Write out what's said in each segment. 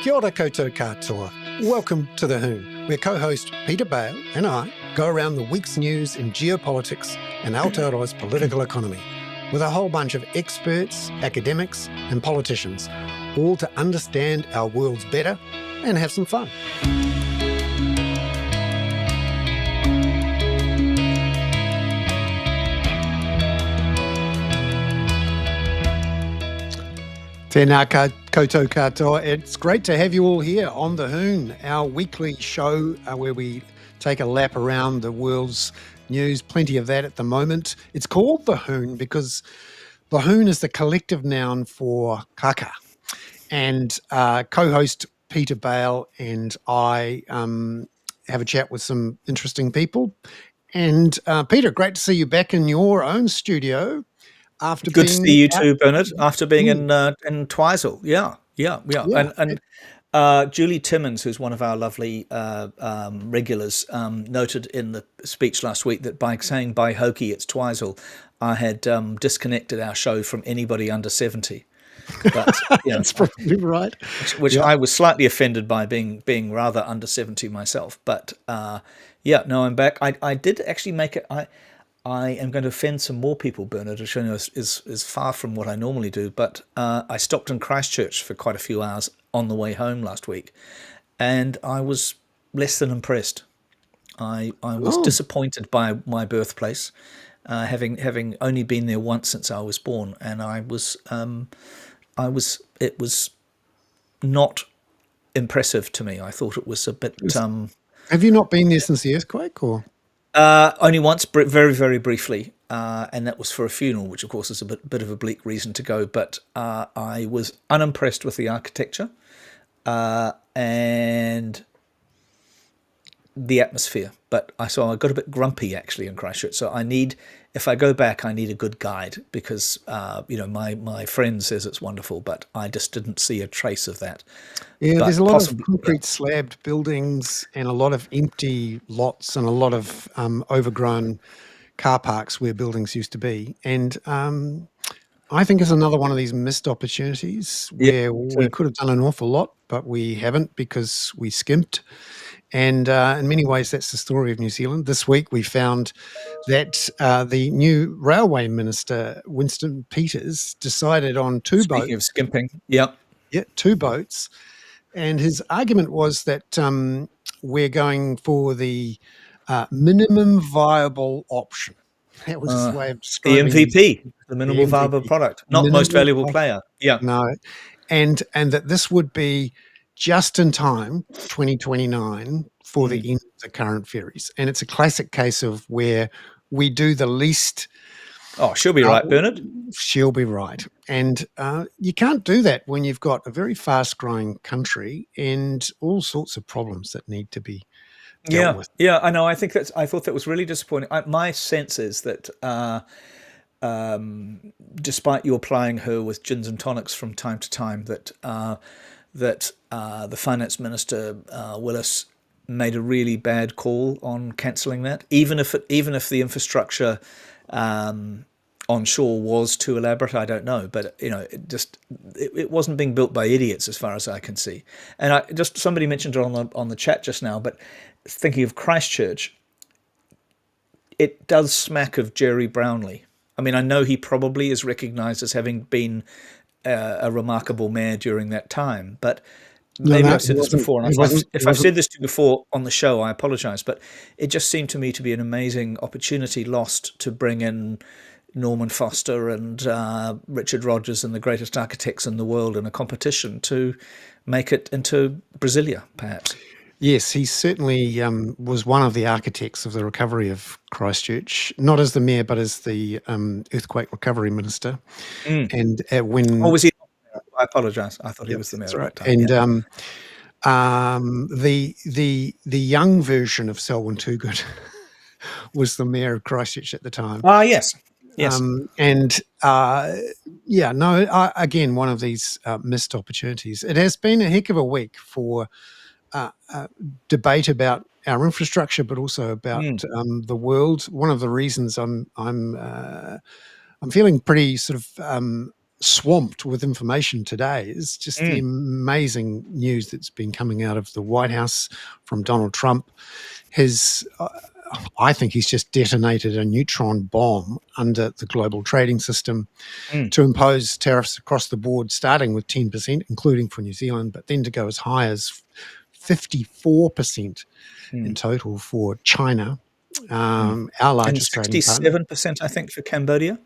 Kia ora koutou katoa. Welcome to the Hoon, where co-host Peter Bale and I go around the week's news in geopolitics and Aotearoa's political economy with a whole bunch of experts, academics and politicians, all to understand our worlds better and have some fun. Tēnā koutou katoa. It's great to have you all here on The Hoon, our weekly show where we take a lap around the world's news. Plenty of that at the moment. It's called The Hoon because the Hoon is the collective noun for kaka. And co-host Peter Bale and I have a chat with some interesting people. And Peter, great to see you back in your own studio. After Good to being see you out- too, Bernard. After being in Twizel, yeah. And Julie Timmins, who's one of our lovely regulars, noted in the speech last week that by saying "by hokey" it's Twizel, I had disconnected our show from anybody under 70. But That's probably right. which I was slightly offended by being rather under 70 myself. But I'm back. I did actually make it. I am going to offend some more people, Bernard, which I know is far from what I normally do, but I stopped in Christchurch for quite a few hours on the way home last week, and I was less than impressed. I was disappointed by my birthplace, having only been there once since I was born, and it was not impressive to me. I thought it was a bit... Have you not been there since the earthquake, or...? Only once, very, very briefly, and that was for a funeral, which of course is a bit of a bleak reason to go. But I was unimpressed with the architecture and the atmosphere. So I got a bit grumpy actually in Christchurch. So if I go back, I need a good guide because my friend says it's wonderful, but I just didn't see a trace of that. Yeah, But there's a lot of concrete slabbed buildings and a lot of empty lots and a lot of overgrown car parks where buildings used to be. And I think it's another one of these missed opportunities where we could have done an awful lot, but we haven't because we skimped. And in many ways, that's the story of New Zealand. This week, we found that the new railway minister, Winston Peters, decided on two boats. Speaking of skimping, two boats. And his argument was that we're going for the minimum viable option. That was his way of describing the MVP, the minimal viable product, not most valuable player. Yeah. No. And that this would be just in time, 2029, for the end of the current ferries. And it's a classic case of where we do the least... Oh, she'll be right, Bernard. She'll be right. And you can't do that when you've got a very fast-growing country and all sorts of problems that need to be dealt with. Yeah, I know. I thought that was really disappointing. My sense is that despite you applying her with gins and tonics from time to time, that the finance minister Willis made a really bad call on cancelling that, even if the infrastructure onshore was too elaborate. I don't know, but it wasn't being built by idiots as far as I can see. And somebody mentioned it on the chat just now, but thinking of Christchurch, it does smack of Jerry Brownlee. I mean, I know he probably is recognised as having been a remarkable mayor during that time, but maybe I've said this before, and if I've said this to you before on the show, I apologise, but it just seemed to me to be an amazing opportunity lost to bring in Norman Foster and Richard Rogers and the greatest architects in the world in a competition to make it into Brasilia, perhaps. Yes, he certainly was one of the architects of the recovery of Christchurch, not as the mayor, but as the earthquake recovery minister. And when... Oh, was he? I apologise. I thought he was the mayor. That's right. And the young version of Selwyn Toogood was the mayor of Christchurch at the time. Ah, yes. Yes. Again, one of these missed opportunities. It has been a heck of a week for debate about our infrastructure, but also about the world. One of the reasons I'm feeling pretty sort of swamped with information today is just the amazing news that's been coming out of the White House from Donald Trump. I think he's just detonated a neutron bomb under the global trading system Mm. to impose tariffs across the board, starting with 10%, including for New Zealand, but then to go as high as 54% in total for China, our And largest trading partner. 67%, I think, for Cambodia.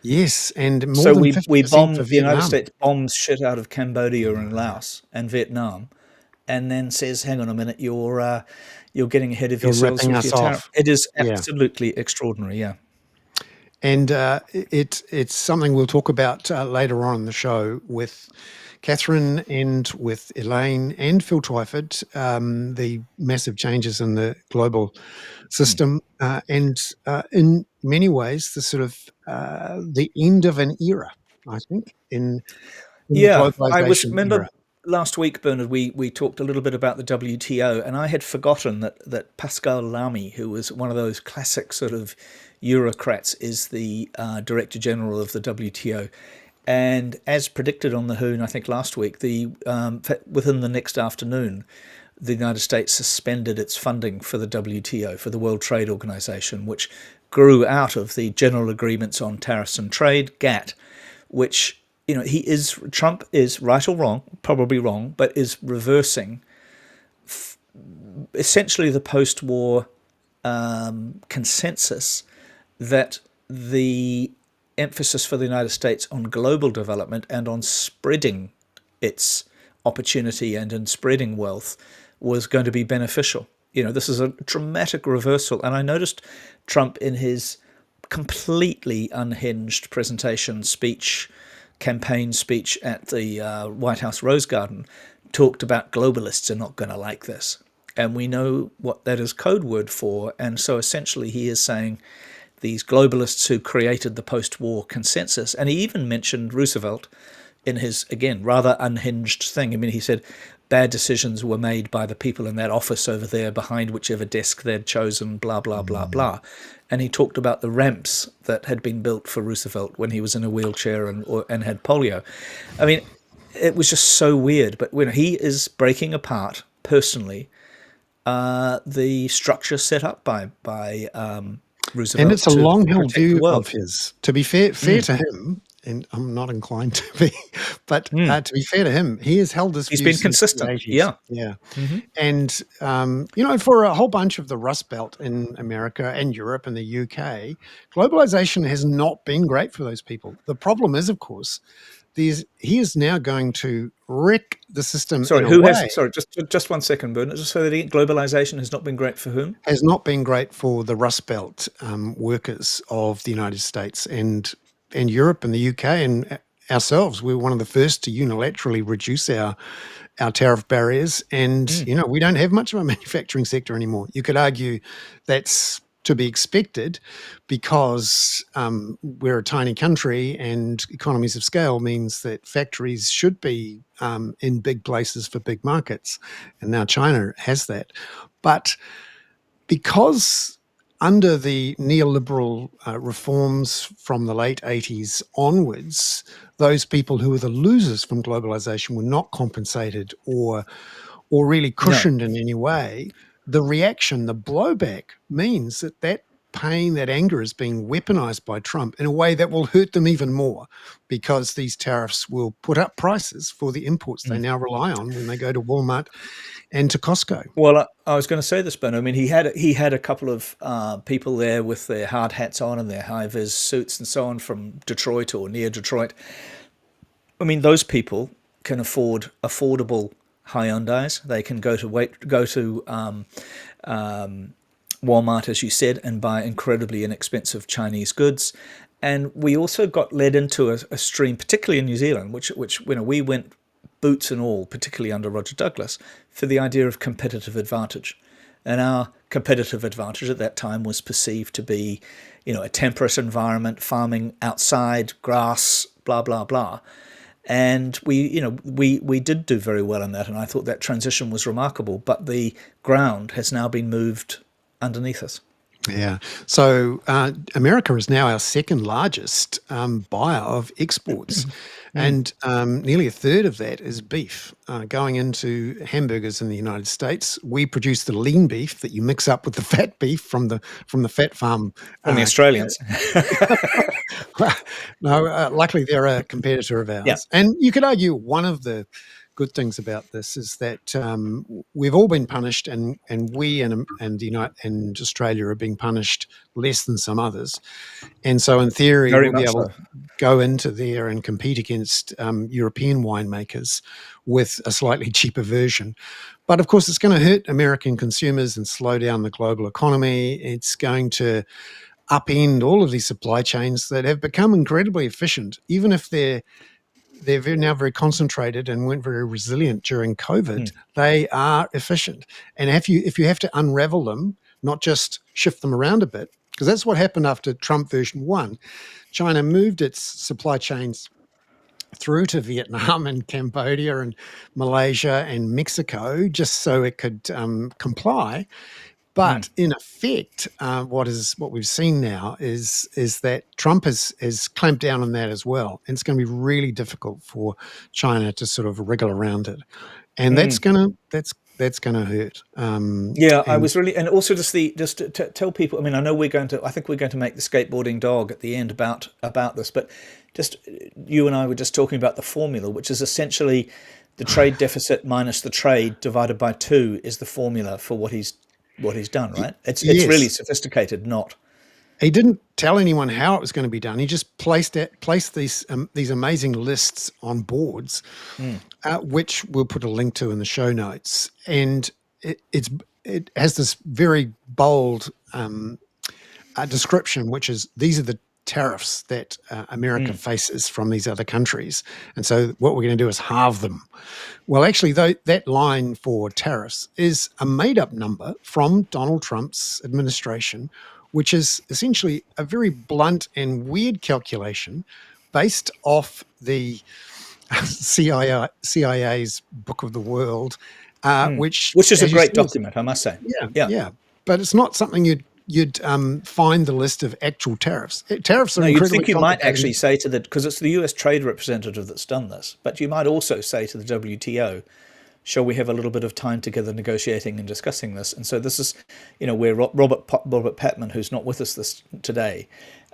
Yes, and more So than we 50% for bombed, the United Vietnam. States bombs shit out of Cambodia and Laos and Vietnam, and then says, "Hang on a minute, you're getting ahead of You're yourselves ripping with us your tariff." off. It is Yeah. absolutely extraordinary. Yeah. And it's something we'll talk about later on in the show with Catherine and with Elaine and Phil Twyford, the massive changes in the global system, and in many ways, the sort of the end of an era, I think, in the Yeah, I was globalization remember era. last week, Bernard. We talked a little bit about the WTO, and I had forgotten that Pascal Lamy, who was one of those classic sort of Eurocrats, is the Director General of the WTO. And as predicted on the Hoon, I think last week, within the next afternoon, the United States suspended its funding for the WTO, for the World Trade Organization, which grew out of the General Agreements on Tariffs and Trade (GATT), which Trump is right or wrong, probably wrong, but is reversing essentially the post-war consensus that the emphasis for the United States on global development and on spreading its opportunity and in spreading wealth was going to be beneficial. This is a dramatic reversal. And I noticed Trump, in his completely unhinged campaign speech at the White House Rose Garden, talked about globalists are not going to like this. And we know what that is code word for. And so essentially he is saying these globalists who created the post-war consensus, and he even mentioned Roosevelt in his, again, rather unhinged thing. I mean, he said bad decisions were made by the people in that office over there behind whichever desk they'd chosen, blah, blah, blah, blah. And he talked about the ramps that had been built for Roosevelt when he was in a wheelchair and had polio. I mean, it was just so weird. But when he is breaking apart personally the structure set up by Roosevelt And it's a to long-held protect the view of world. his. To be fair to him, and I'm not inclined to be, but to be fair to him, he has held this He's view been since the consistent. 80s. Yeah. Yeah. And, for a whole bunch of the Rust Belt in America and Europe and the UK, globalization has not been great for those people. The problem is, of course, he is now going to wreck the system in Sorry, a who has? way. Sorry, just 1 second, Bernard. Just so that globalization has not been great for whom? Has not been great for the Rust Belt workers of the United States and Europe and the UK and ourselves. We're one of the first to unilaterally reduce our tariff barriers, and we don't have much of a manufacturing sector anymore. You could argue that's to be expected because we're a tiny country and economies of scale means that factories should be in big places for big markets, and now China has that. But because under the neoliberal reforms from the late 80s onwards, those people who were the losers from globalization were not compensated or really No. cushioned in any way. The reaction, the blowback, means that pain, that anger is being weaponized by Trump in a way that will hurt them even more, because these tariffs will put up prices for the imports they now rely on when they go to Walmart and to Costco. Well, I was going to say this, Ben. I mean, he had a couple of people there with their hard hats on and their high vis suits and so on from Detroit or near Detroit. I mean, those people can afford affordable Hyundais. They can go to Walmart, as you said, and buy incredibly inexpensive Chinese goods. And we also got led into a stream, particularly in New Zealand, which we went boots and all, particularly under Roger Douglas, for the idea of competitive advantage. And our competitive advantage at that time was perceived to be, a temperate environment, farming outside, grass, blah, blah, blah. And we did do very well in that, and I thought that transition was remarkable. But the ground has now been moved underneath us. Yeah. So America is now our second largest buyer of exports, Mm. and nearly a third of that is beef going into hamburgers in the United States. We produce the lean beef that you mix up with the fat beef from the fat farm. From the Uh, Australians. no, luckily they're a competitor of Yeah, ours, and you could argue one of the good things about this is that we've all been punished, and we and the United and Australia are being punished less than some others, and so in theory very we'll be much able so. to go into there and compete against European winemakers with a slightly cheaper version. But of course, it's going to hurt American consumers and slow down the global economy. It's going to upend all of these supply chains that have become incredibly efficient, even if they're now very concentrated and weren't very resilient during COVID. Mm. They are efficient, and if you have to unravel them, not just shift them around a bit, because that's what happened after Trump version one. China moved its supply chains through to Vietnam and Cambodia and Malaysia and Mexico just so it could comply. Mm. But in effect, what we've seen now is that Trump has clamped down on that as well, and it's going to be really difficult for China to sort of wriggle around it, and Mm. that's gonna hurt. Yeah, I And was really, and also just to tell people. I mean, I know I think we're going to make the skateboarding dog at the end about this, but just you and I were just talking about the formula, which is essentially the trade deficit minus the trade divided by two is the formula for what he's done. Right? It's really yes, sophisticated, not. he didn't tell anyone how it was going to be done. He just placed these amazing lists on boards, Mm. which we'll put a link to in the show notes, and it has this very bold description, which is these are the tariffs that America Mm. faces from these other countries. And so what we're going to do is halve them. Well, actually, though, that line for tariffs is a made up number from Donald Trump's administration, which is essentially a very blunt and weird calculation based off the CIA's Book of the World, Mm. which, Which is a as you great said, is document, I must say. yeah, Yeah. yeah, but it's not something you'd find the list of actual tariffs. Tariffs are No, you'd incredibly think you might complicated. actually say to the, because it's the US trade representative that's done this, but you might also say to the WTO, shall we have a little bit of time together negotiating and discussing this? And so this is, where Robert Patman, who's not with us this today,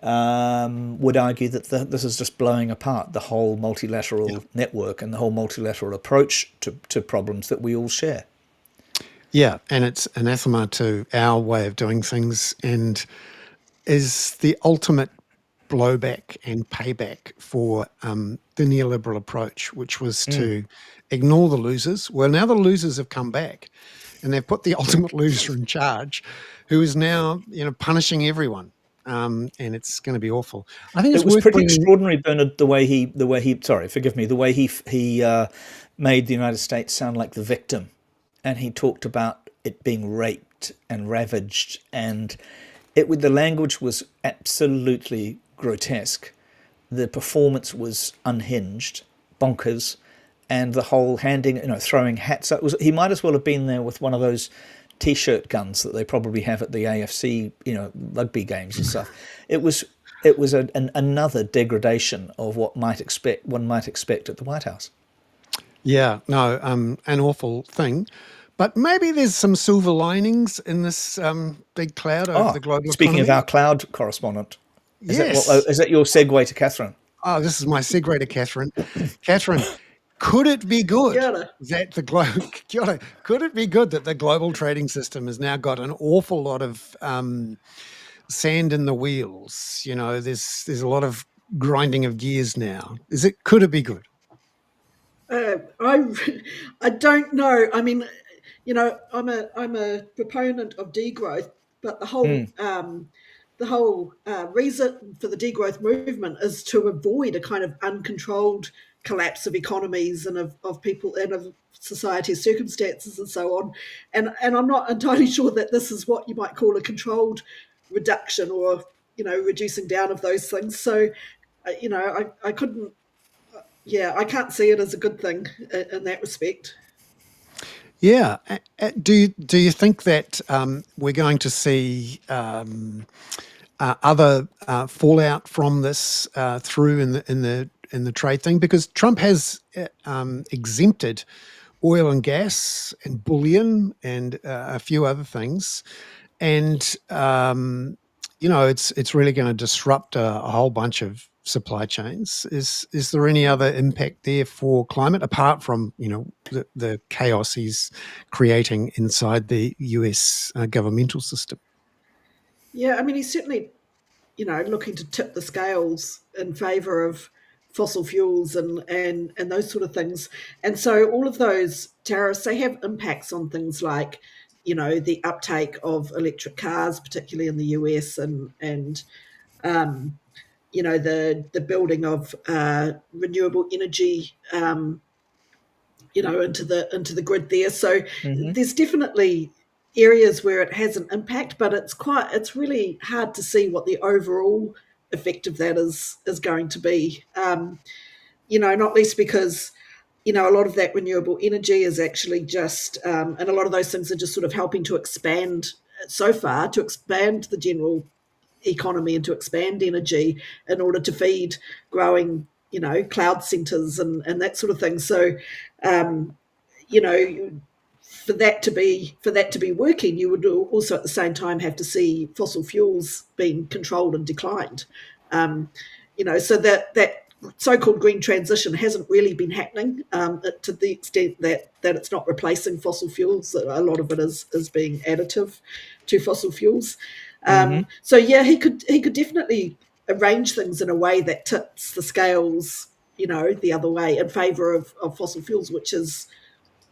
would argue that this is just blowing apart the whole Yeah, multilateral network and the whole multilateral approach to problems that we all share. yeah, and it's anathema to our way of doing things, and is the ultimate blowback and payback for the neoliberal approach, which was Mm. to ignore the losers. Well, now the losers have come back, and they've put the ultimate loser in charge, who is now punishing everyone, and it's going to be awful. I think It it's was worth pretty pointing. extraordinary, Bernard, the way he sorry, forgive me, the way he made the United States sound like the victim, and he talked about it being raped and ravaged, and the language was absolutely grotesque. The performance was unhinged, bonkers, and the whole handing, throwing hats. He might as well have been there with one of those T-shirt guns that they probably have at the AFC, rugby games and stuff. It was another degradation of what one might expect at the White House. Yeah, no, an awful thing. But maybe there's some silver linings in this big cloud over Oh, the global speaking of economy. our cloud correspondent, Yes. is that your segue to Catherine? Oh, this is my segue to Catherine. Catherine, could it be good Kia ora. that the global could it be good that the global trading system has now got an awful lot of sand in the wheels? There's a lot of grinding of gears now. Could it be good? I I don't know. I mean, I'm a proponent of degrowth, but Mm. the whole reason for the degrowth movement is to avoid a kind of uncontrolled collapse of economies and of people and of society's circumstances and so on. And I'm not entirely sure that this is what you might call a controlled reduction or reducing down of those things. So I couldn't. Yeah, I can't see it as a good thing in that respect. Yeah. Do you think that we're going to see other fallout from this through in the trade thing? Because Trump has exempted oil and gas and bullion and a few other things, and it's really going to disrupt a whole bunch of supply chains. Is there any other impact there for climate apart from the chaos he's creating inside the US governmental system? Yeah, I mean, he's certainly, looking to tip the scales in favour of fossil fuels and those sort of things. And so all of those tariffs, they have impacts on things like, the uptake of electric cars, particularly in the US, and the building of renewable energy, into the grid there. So Hmm. there's definitely areas where it has an impact, but it's really hard to see what the overall effect of that is going to be. Not least because a lot of that renewable energy is actually just, and a lot of those things are just sort of helping to expand so far to expand the general economy and to expand energy in order to feed growing, cloud centers and that sort of thing. So, um, you know, for that to be working, you would also at the same time have to see fossil fuels being controlled and declined. Um, so that so-called green transition hasn't really been happening to the extent that it's not replacing fossil fuels. A lot of it is being additive to fossil fuels. Hmm. So yeah, he could definitely arrange things in a way that tips the scales, the other way in favour of fossil fuels, which is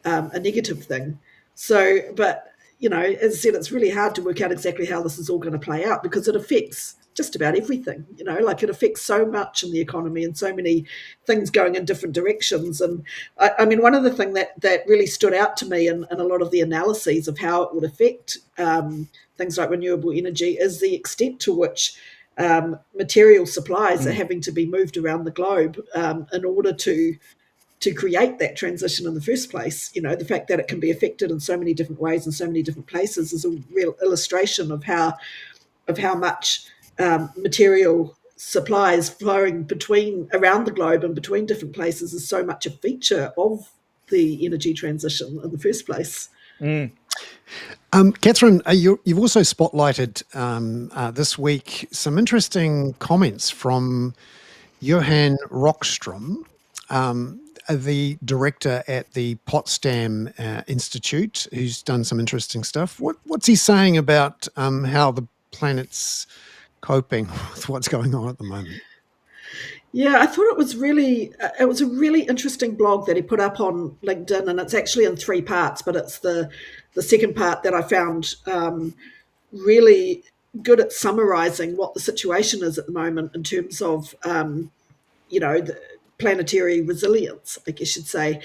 a negative thing. So, but as I said, it's really hard to work out exactly how this is all going to play out because it affects just about everything. Like it affects so much in the economy and so many things going in different directions. And I mean, one of the things that really stood out to me in a lot of the analyses of how it would affect things like renewable energy is the extent to which material supplies are having to be moved around the globe in order to create that transition in the first place. The fact that it can be affected in so many different ways in so many different places is a real illustration of how much material supplies flowing between around the globe and between different places is so much a feature of the energy transition in the first place. Mm. Catherine, you've also spotlighted this week some interesting comments from Johan Rockstrom, the director at the Potsdam Institute, who's done some interesting stuff. What's he saying about how the planet's coping with what's going on at the moment? Yeah, I thought it was a really interesting blog that he put up on LinkedIn, and it's actually in three parts, but it's the second part that I found really good at summarizing what the situation is at the moment in terms of the planetary resilience, I guess you'd say.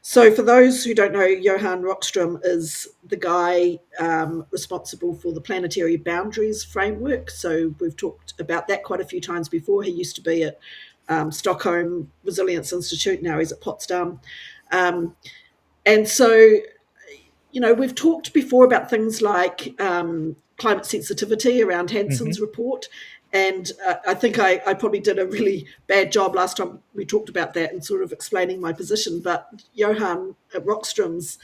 So, for those who don't know, Johan Rockstrom is the guy responsible for the planetary boundaries framework. So, we've talked about that quite a few times before. He used to be at Stockholm Resilience Institute, now he's at Potsdam. Um, and so we've talked before about things like climate sensitivity around Hmm. Hanson's report. And I think I probably did a really bad job last time we talked about that and sort of explaining my position. But Johan Rockstrom's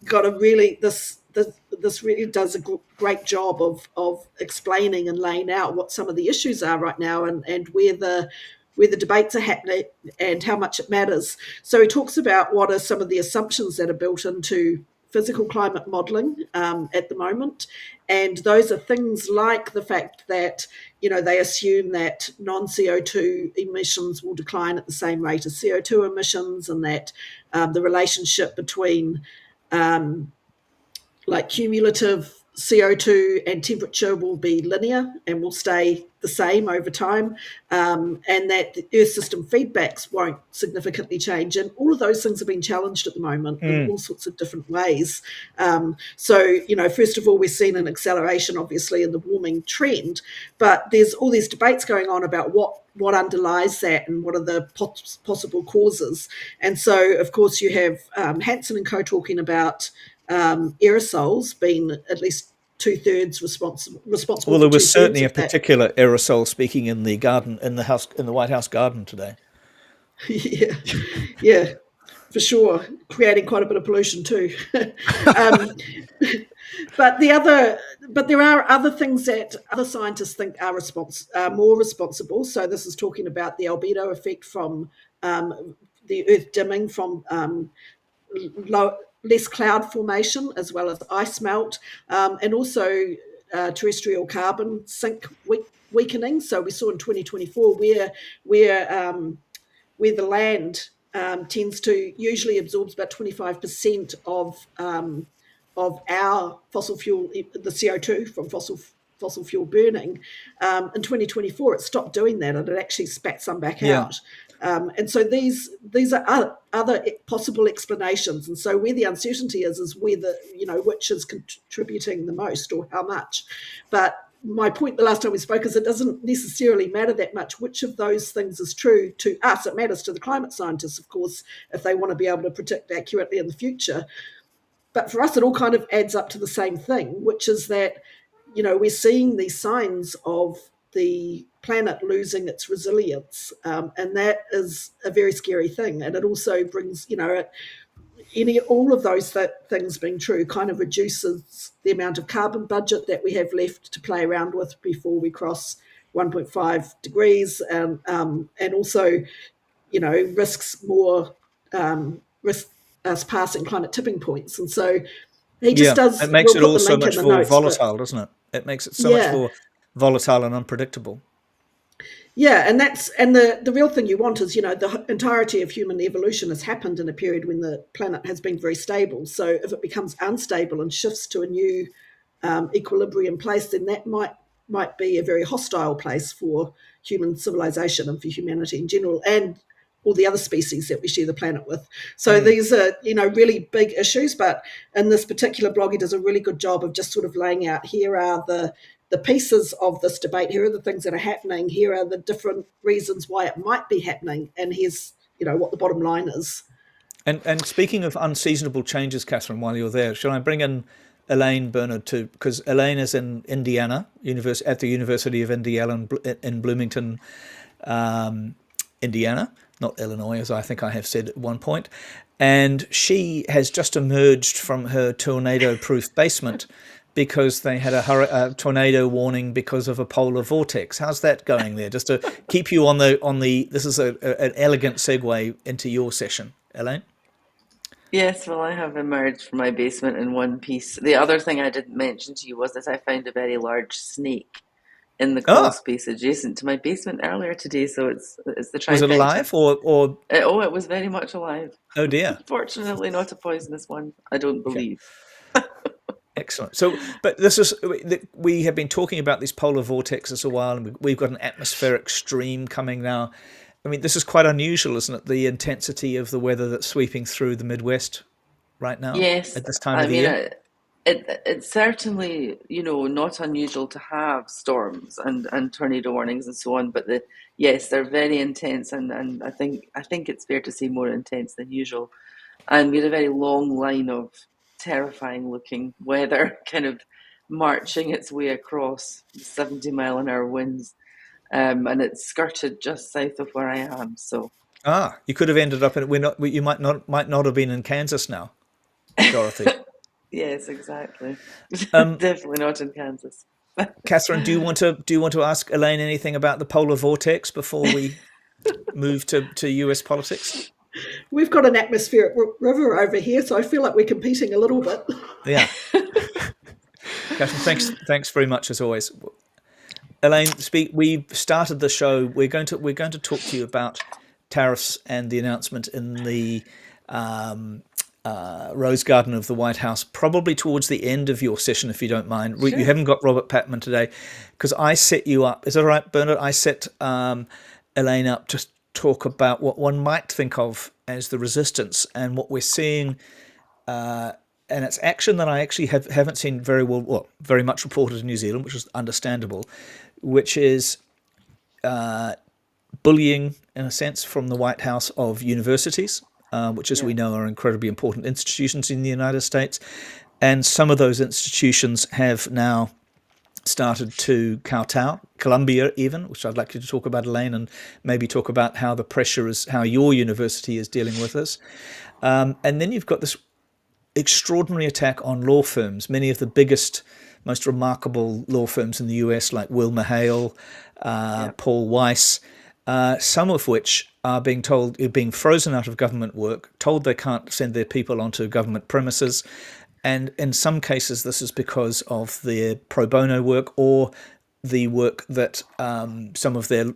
got a really this really does a great job of explaining and laying out what some of the issues are right now and where the debates are happening and how much it matters. So he talks about what are some of the assumptions that are built into physical climate modelling at the moment, and those are things like the fact that they assume that non-CO2 emissions will decline at the same rate as CO2 emissions, and that the relationship between like cumulative CO2 and temperature will be linear and will stay the same over time, and that the Earth system feedbacks won't significantly change. And all of those things have been challenged at the moment in all sorts of different ways. So, first of all, we're seeing an acceleration, obviously, in the warming trend, but there's all these debates going on about what underlies that and what are the possible causes. And so, of course, you have Hansen and co talking about aerosols being at least 2/3 responsible Well, for there was 2/3 certainly a of that. particular aerosol speaking in the garden, in the White House garden today. Yeah, yeah, for sure, creating quite a bit of pollution too. um, but there are other things that other scientists think are more responsible. So this is talking about the albedo effect from the Earth dimming from less cloud formation, as well as ice melt, and also terrestrial carbon sink weakening. So we saw in 2024 where the land tends to usually absorbs about 25% of our fossil fuel, the CO2 from fossil fuel burning. In 2024, it stopped doing that, and it actually spat some back Yeah. out. And so these are other possible explanations. And so where the uncertainty is whether, which is contributing the most or how much. But my point the last time we spoke is it doesn't necessarily matter that much which of those things is true to us. It matters to the climate scientists, of course, if they want to be able to predict accurately in the future. But for us, it all kind of adds up to the same thing, which is that, we're seeing these signs of the planet losing its resilience. And that is a very scary thing. And it also brings, all of those things being true kind of reduces the amount of carbon budget that we have left to play around with before we cross 1.5 degrees, and also, risks us passing climate tipping points. And so he just Yeah. does. It makes We'll it put all the so link in much the more notes. But volatile, doesn't it? It makes it so much yeah, more volatile and unpredictable. yeah, and the real thing you want is, the entirety of human evolution has happened in a period when the planet has been very stable. So if it becomes unstable and shifts to a new equilibrium place, then that might be a very hostile place for human civilization and for humanity in general, and all the other species that we share the planet with. So these are, really big issues. But in this particular blog, he does a really good job of just sort of laying out, here are the pieces of this debate, here are the things that are happening, here are the different reasons why it might be happening, and here's, what the bottom line is. And speaking of unseasonable changes, Catherine, while you're there, should I bring in Elaine Bernard too? Because Elaine is in Indiana, at the University of Indiana in Bloomington, Indiana, not Illinois, as I think I have said at one point. And she has just emerged from her tornado-proof basement because they had a tornado warning because of a polar vortex. How's that going there? Just to keep you on the. This is an elegant segue into your session, Elaine. Yes, well, I have emerged from my basement in one piece. The other thing I didn't mention to you was that I found a very large snake in the crawl Ah, space adjacent to my basement earlier today. So it's the was it trifecta. alive or? Oh, it was very much alive. Oh dear. Fortunately, not a poisonous one, I don't Okay. believe. Excellent. So, but we have been talking about these polar vortexes a while, and we've got an atmospheric stream coming now. I mean, this is quite unusual, isn't it? The intensity of the weather that's sweeping through the Midwest right now Yes, at this time I of the mean, year. it's certainly, not unusual to have storms and tornado warnings and so on, but yes, they're very intense, and I think it's fair to say more intense than usual. And we had a very long line of terrifying looking weather kind of marching its way across 70-mile-an-hour winds. And it skirted just south of where I am. So You could have ended up in. You might not have been in Kansas now, Dorothy. yes, exactly. Um, Definitely not in Kansas. Catherine, do you want to ask Elaine anything about the polar vortex before we move to US politics? We've got an atmospheric river over here, so I feel like we're competing a little bit. Yeah. Catherine, thanks very much as always. Elaine, we started the show. We're going to talk to you about tariffs and the announcement in the Rose Garden of the White House, probably towards the end of your session, if you don't mind. You Sure. haven't got Robert Patman today, because I set you up. Is that all right, Bernard? I set Elaine up to talk about what one might think of as the resistance and what we're seeing, and it's action that I actually haven't seen very much reported in New Zealand, which is understandable, which is bullying, in a sense, from the White House of universities, which, as Yeah. we know, are incredibly important institutions in the United States. And some of those institutions have now started to kowtow, Columbia even, which I'd like you to talk about, Elaine, and maybe talk about how the pressure is, how your university is dealing with this. And then you've got this extraordinary attack on law firms, many of the biggest, most remarkable law firms in the US, like Wilmer Hale, Yeah. Paul Weiss, some of which are being frozen out of government work, told they can't send their people onto government premises. And in some cases, this is because of their pro bono work or the work that some of their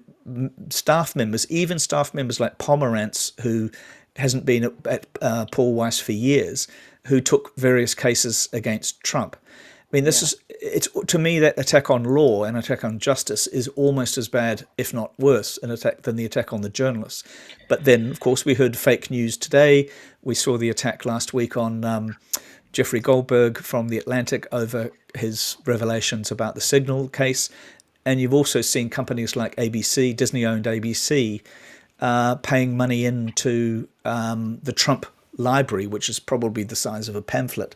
staff members, even staff members like Pomerantz, who hasn't been at Paul Weiss for years, who took various cases against Trump. I mean, Yeah. it's to me that attack on law and attack on justice is almost as bad, if not worse, an attack than the attack on the journalists. But then, of course, we heard fake news today. We saw the attack last week on Jeffrey Goldberg from The Atlantic over his revelations about the Signal case. And you've also seen companies like ABC, Disney-owned ABC, paying money into the Trump library, which is probably the size of a pamphlet,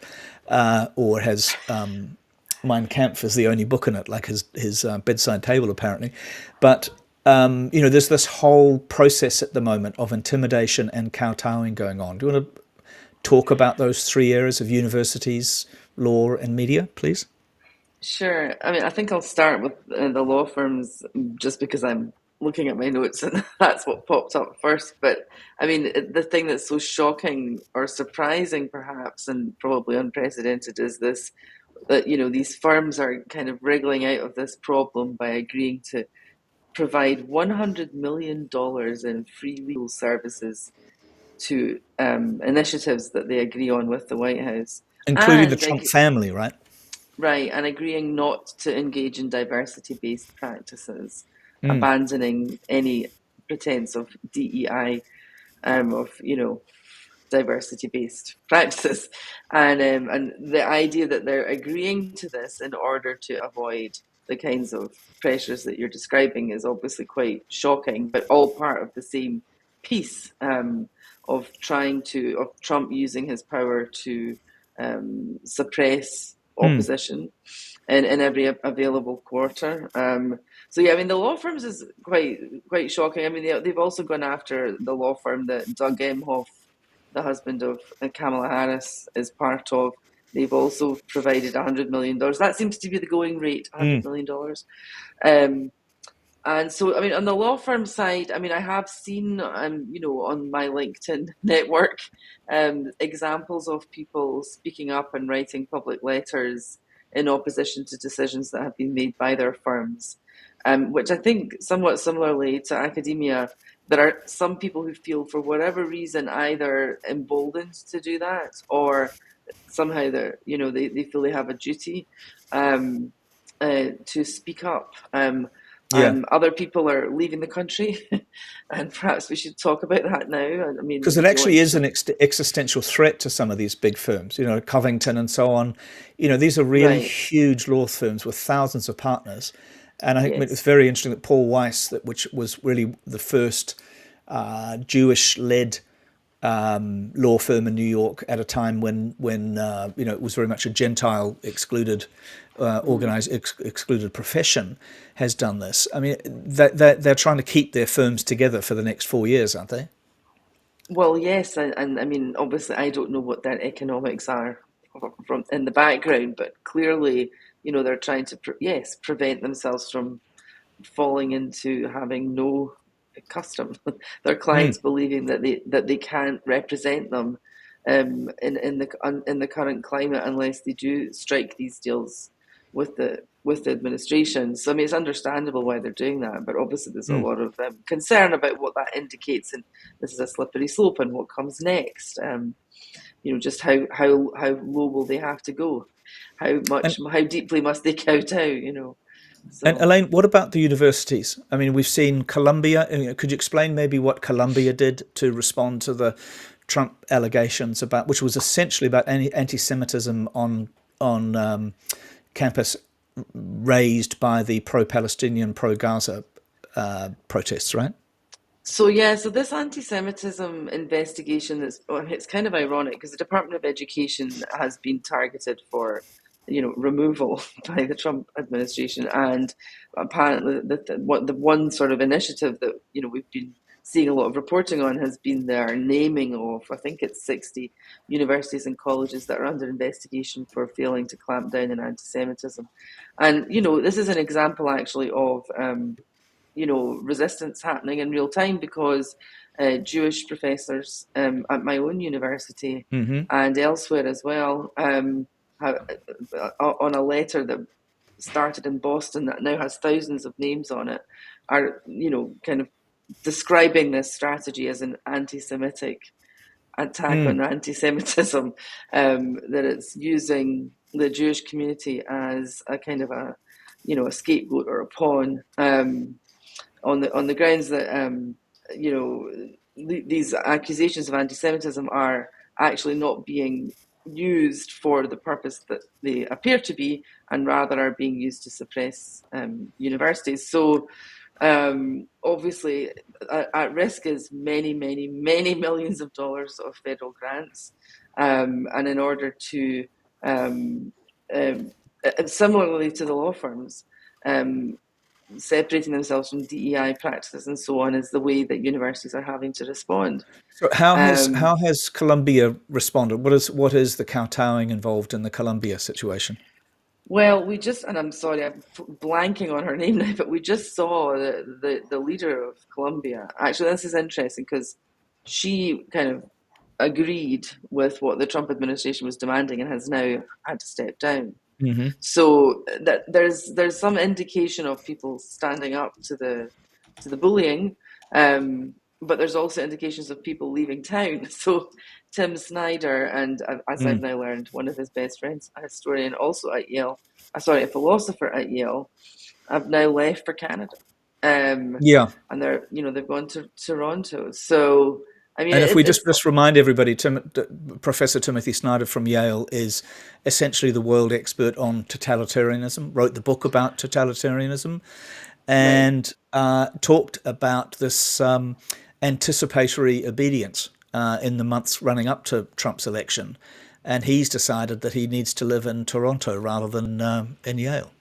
or has Mein Kampf as the only book in it, like his bedside table, apparently. But there's this whole process at the moment of intimidation and kowtowing going on. Do you want to talk about those three areas of universities, law, and media, please? Sure. I mean, I think I'll start with the law firms just because I'm looking at my notes and that's what popped up first. But I mean, the thing that's so shocking or surprising, perhaps, and probably unprecedented is this that, these firms are kind of wriggling out of this problem by agreeing to provide $100 million in free legal services to initiatives that they agree on with the White House. Including the And Trump family, right? right, and agreeing not to engage in diversity-based practices, Mm. abandoning any pretense of DEI, of diversity-based practices, and the idea that they're agreeing to this in order to avoid the kinds of pressures that you're describing is obviously quite shocking, but all part of the same piece of Trump using his power to suppress Mm. opposition in every available quarter. So yeah, I mean the law firms is quite shocking. I mean they've also gone after the law firm that Doug Emhoff, the husband of Kamala Harris, is part of. They've also provided $100 million. That seems to be the going rate, $100 million. Um, and so, I mean, on the law firm side, I mean, I have seen, on my LinkedIn network, examples of people speaking up and writing public letters in opposition to decisions that have been made by their firms, which I think somewhat similarly to academia, there are some people who feel for whatever reason either emboldened to do that or somehow they feel they have a duty um, to speak up. Yeah. Other people are leaving the country, and perhaps we should talk about that now. I mean, Because it if you actually want is to, an existential threat to some of these big firms, Covington and so on. These are really right? huge law firms with thousands of partners. And I think it's Yes, very interesting that Paul Weiss, which was really the first Jewish-led law firm in New York at a time when it was very much a Gentile excluded organized excluded profession, has done this. I mean, they're trying to keep their firms together for the next 4 years, aren't they? well, yes, and I mean, obviously, I don't know what their economics are from in the background, but clearly, they're trying to prevent themselves from falling into having no custom. Their clients Mm. believing that they can't represent them in the current climate unless they do strike these deals with the administration. So I mean, it's understandable why they're doing that, but obviously there's a Mm. lot of concern about what that indicates, and this is a slippery slope and what comes next. just how low will they have to go? How deeply must they kowtow? And So. Elaine, what about the universities? I mean, we've seen Columbia. Could you explain maybe what Columbia did to respond to the Trump allegations about, which was essentially about anti-Semitism on campus, raised by the pro-Palestinian, pro-Gaza protests, right? So yeah, so this anti-Semitism investigation it's kind of ironic because the Department of Education has been targeted for, removal by the Trump administration, and apparently the one sort of initiative that we've been seeing a lot of reporting on has been their naming of, I think it's 60 universities and colleges that are under investigation for failing to clamp down on anti-Semitism, and this is an example actually of resistance happening in real time because Jewish professors at my own university Mm-hmm. and elsewhere as well on a letter that started in Boston that now has thousands of names on it are, kind of describing this strategy as an anti-Semitic attack on anti-Semitism, that it's using the Jewish community as a kind of a scapegoat or a pawn, on the grounds that these accusations of anti-Semitism are actually not being used for the purpose that they appear to be, and rather are being used to suppress universities. So obviously, at risk is many, many, many millions of dollars of federal grants, and in order to similarly to the law firms, separating themselves from DEI practices and so on is the way that universities are having to respond. So how has Um, how has Columbia responded? What is the kowtowing involved in the Columbia situation? well, and I'm sorry, I'm blanking on her name now, but we just saw the leader of Columbia. Actually, this is interesting because she kind of agreed with what the Trump administration was demanding and has now had to step down. Mm-hmm. So that there's some indication of people standing up to the bullying, but there's also indications of people leaving town. So Tim Snyder and, as I've now learned, one of his best friends, a historian also at Yale, a philosopher at Yale, have now left for Canada, Yeah. and they've gone to Toronto. So I mean, And if we just, it's just remind everybody, Professor Timothy Snyder from Yale is essentially the world expert on totalitarianism, wrote the book about totalitarianism, right. and talked about this anticipatory obedience in the months running up to Trump's election. And he's decided that he needs to live in Toronto rather than in Yale.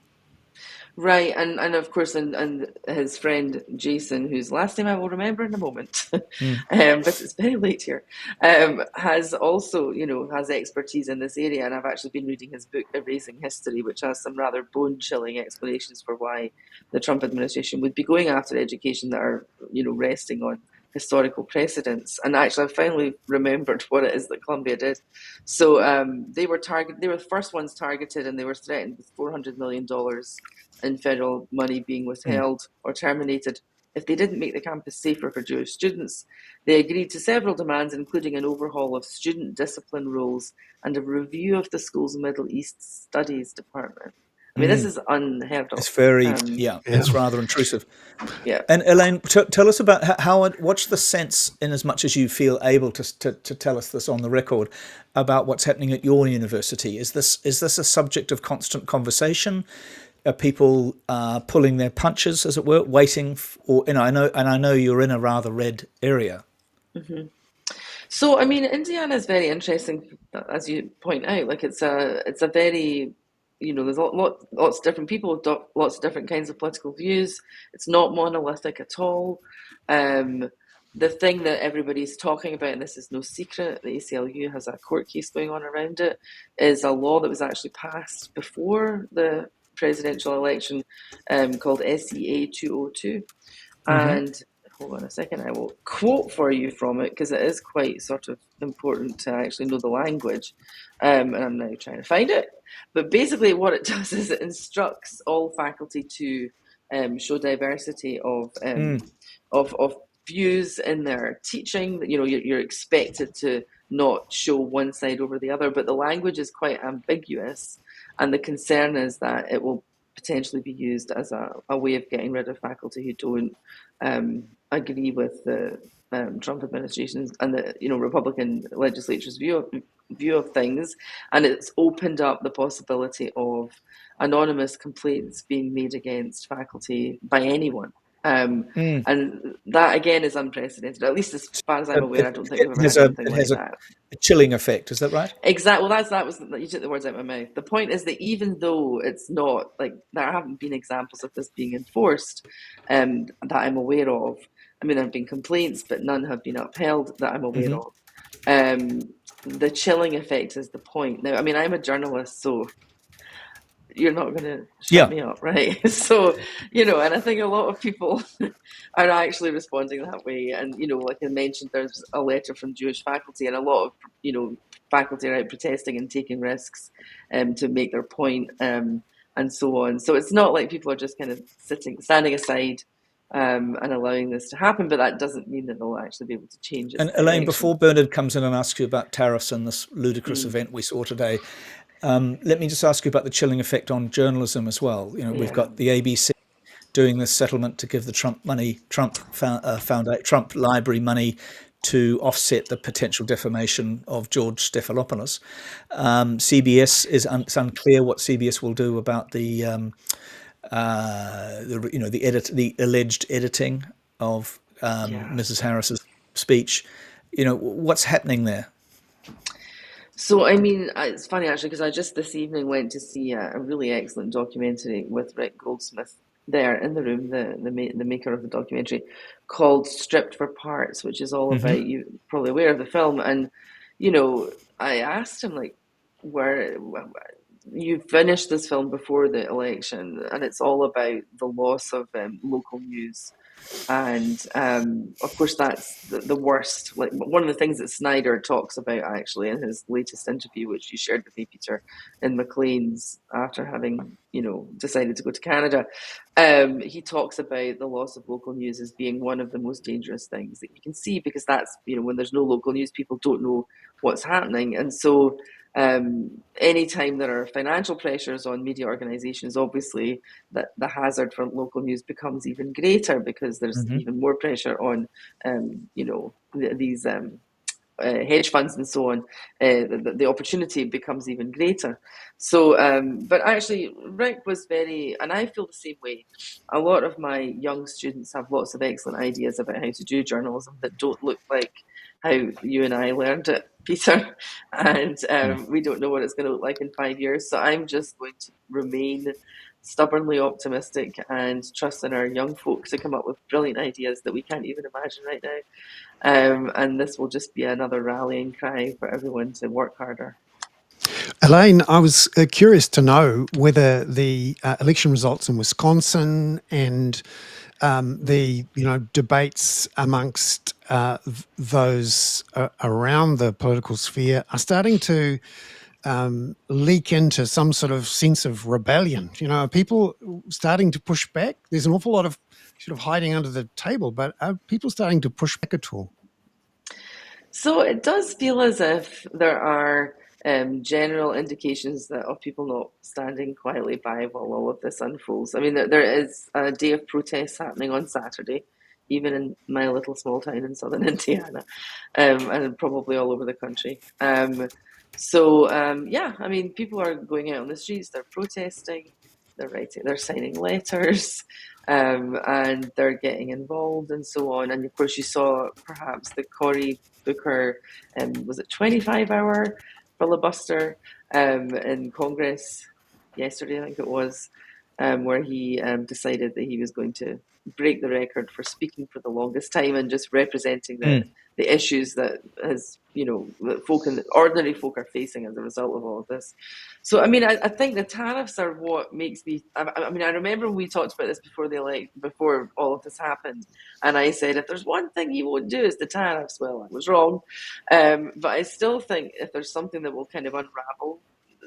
Right, and of course, and his friend Jason, whose last name I will remember in a moment, but it's very late here, has also, has expertise in this area, and I've actually been reading his book, Erasing History, which has some rather bone-chilling explanations for why the Trump administration would be going after education that are, resting on historical precedents. And actually, I finally remembered what it is that Columbia did. So they were the first ones targeted, and they were threatened with $400 million in federal money being withheld or terminated if they didn't make the campus safer for Jewish students. They agreed to several demands, including an overhaul of student discipline rules and a review of the school's Middle East Studies department. I mean, this is unheard of. It's very, yeah, Yeah. it's rather intrusive. Yeah. And Elaine, tell us about what's the sense, in as much as you feel able to tell us this on the record, about what's happening at your university. Is this a subject of constant conversation? Are people pulling their punches, as it were, waiting, or I know you're in a rather red area. So, I mean, Indiana is very interesting, as you point out. Like, it's a very, there's lots of different people with lots of different kinds of political views. It's not monolithic at all. The thing that everybody's talking about, and this is no secret, the ACLU has a court case going on around it, is a law that was actually passed before the presidential election, called SEA 202. And hold on a second, I will quote for you from it because it is quite sort of important to actually know the language. And I'm now trying to find it. But basically, what it does is it instructs all faculty to show diversity of views in their teaching. You're expected to not show one side over the other. But the language is quite ambiguous, and the concern is that it will potentially be used as a way of getting rid of faculty who don't agree with the Trump administration's and the Republican legislature's view of things, and it's opened up the possibility of anonymous complaints being made against faculty by anyone. And that again is unprecedented. At least as far as I'm aware, I don't think we've ever had anything like that. A chilling effect, is that right? Exactly. Well, you took the words out of my mouth. The point is that even though it's not like there haven't been examples of this being enforced, that I'm aware of. I mean, there have been complaints, but none have been upheld that I'm aware of. The chilling effect is the point. Now, I mean, I'm a journalist, so you're not going to shut me up, right? So, and I think a lot of people are actually responding that way. And, like I mentioned, there's a letter from Jewish faculty, and a lot of, faculty are out protesting and taking risks to make their point and so on. So it's not like people are just kind of standing aside and allowing this to happen, but that doesn't mean that they'll actually be able to change it. And Elaine, before Bernard comes in and asks you about tariffs and this ludicrous event we saw today, let me just ask you about the chilling effect on journalism as well. We've got the ABC doing this settlement to give the Trump Library money to offset the potential defamation of George Stephanopoulos. CBS it's unclear what CBS will do about the alleged editing of Mrs. Harris's speech. What's happening there? So, I mean, it's funny actually, because I just this evening went to see a really excellent documentary with Rick Goldsmith there in the room, the maker of the documentary, called Stripped for Parts, which is all about, you're probably aware of the film. And, I asked him, like, where you finished this film before the election, and it's all about the loss of local news. And of course, that's the worst. Like one of the things that Snyder talks about actually in his latest interview, which you shared with me, Peter, in Maclean's, after having decided to go to Canada, he talks about the loss of local news as being one of the most dangerous things that you can see, because that's when there's no local news, people don't know what's happening, and so. Anytime there are financial pressures on media organizations, obviously that the hazard for local news becomes even greater, because there's even more pressure on, these hedge funds and so on. The opportunity becomes even greater. So, but actually, Rick was and I feel the same way. A lot of my young students have lots of excellent ideas about how to do journalism that don't look like how you and I learned it, Peter, and we don't know what it's going to look like in 5 years. So I'm just going to remain stubbornly optimistic and trust in our young folk to come up with brilliant ideas that we can't even imagine right now. And this will just be another rallying cry for everyone to work harder. Elaine, I was curious to know whether the election results in Wisconsin and the debates amongst those around the political sphere are starting to leak into some sort of sense of rebellion. Are people starting to push back? There's an awful lot of sort of hiding under the table, but are people starting to push back at all? So it does feel as if there are general indications of people not standing quietly by while all of this unfolds. I mean, there is a day of protests happening on Saturday, even in my little small town in southern Indiana, and probably all over the country. So I mean, people are going out on the streets, they're protesting, they're signing letters, and they're getting involved and so on. And of course, you saw perhaps the Cory Booker, was it 25-hour filibuster in Congress yesterday, I think it was, where he decided that he was going to break the record for speaking for the longest time and just representing the issues that that ordinary folk are facing as a result of all of this. So, I mean, I think the tariffs are what makes me. I mean, I remember we talked about this before all of this happened, and I said if there's one thing he won't do, it's the tariffs. Well, I was wrong, but I still think if there's something that will kind of unravel,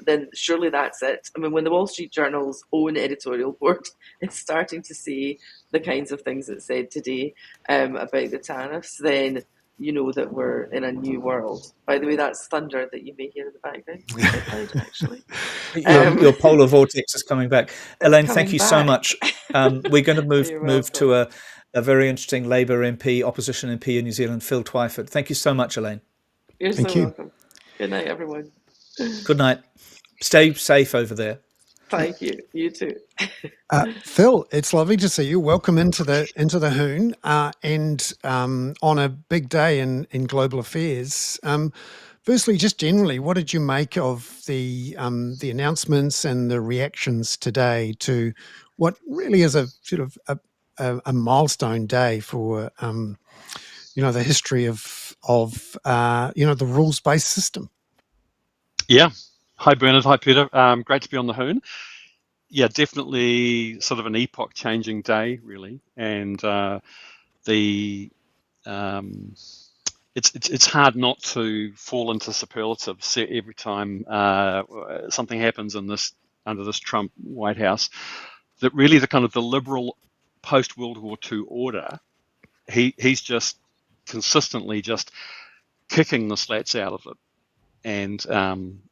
then surely that's it. I mean, when the Wall Street Journal's own editorial board is starting to say the kinds of things it said today about the tariffs, then that we're in a new world. By the way, that's thunder that you may hear in the background. It's quite loud, actually. Your polar vortex is coming back. Elaine, thank you so much. We're going to You're move welcome. to a very interesting Labour MP, opposition MP in New Zealand, Phil Twyford. Thank you so much, Elaine. You're Thank so you. welcome. Good night, everyone. Good night. Stay safe over there. Thank you. You too. Phil, it's lovely to see you. Welcome into the Hoon, and on a big day in global affairs. Firstly, just generally, what did you make of the announcements and the reactions today to what really is a sort of a milestone day for the history of the rules-based system? Yeah. Hi, Bernard. Hi, Peter. Great to be on the Hoon. Yeah, definitely sort of an epoch-changing day, really. And it's hard not to fall into superlatives every time something happens under this Trump White House. That really the kind of the liberal post-World War II order, he's just consistently just kicking the slats out of it. And